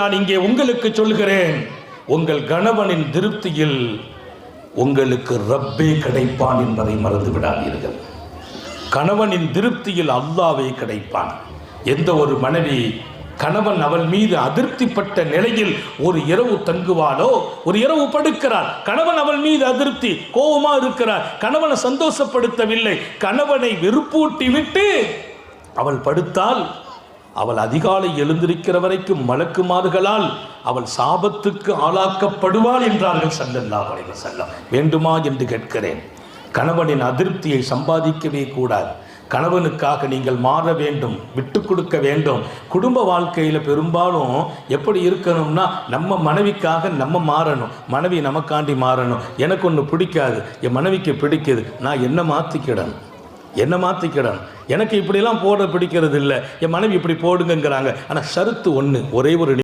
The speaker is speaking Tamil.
நான் இங்கே உங்களுக்கு சொல்கிறேன், உங்கள் கணவனின் திருப்தியில் உங்களுக்கு ரப்பே கிடைப்பான் என்பதை மறந்து விடாதீர்கள். கணவனின் திருப்தியில் அல்லாஹ்வே கிடைப்பான். எந்த ஒரு மனைவி கணவன் அவள் மீது அதிருப்திப்பட்ட நிலையில் ஒரு இரவு தங்குவாளோ, ஒரு இரவு படுக்கிறாள், கணவன் அவள் மீது அதிருப்தி, கோபமா இருக்கிறார், கணவனை சந்தோஷப்படுத்தவில்லை, கணவனை வெறுப்பூட்டி விட்டு அவள் படுத்தால் அவள் அதிகாலை எழுந்திருக்கிற வரைக்கும் மலக்குமார்களால் அவள் சாபத்துக்கு ஆளாக்கப்படுவாள் என்றார்கள் ஸல்லல்லாஹு அலைஹி வஸல்லம். வேண்டுமா என்று கேட்கிறேன். கணவனின் அதிருப்தியை சம்பாதிக்கவே கூடாது. கணவனுக்காக நீங்கள் மாற வேண்டும், விட்டு கொடுக்க வேண்டும். குடும்ப வாழ்க்கையில் பெரும்பாலும் எப்படி இருக்கணும்னா, நம்ம மனைவிக்காக நம்ம மாறணும், மனைவி நமக்காண்டி மாறணும். எனக்கு ஒன்று பிடிக்காது, என் மனைவிக்கு பிடிக்குது, நான் என்ன மாற்றிக்கிடணும், எனக்கு இப்படிலாம் போட பிடிக்கிறது இல்லை, என் மனைவி இப்படி போடுங்கிறாங்க. ஆனால் ஷருத்து ஒன்று, ஒரே ஒரு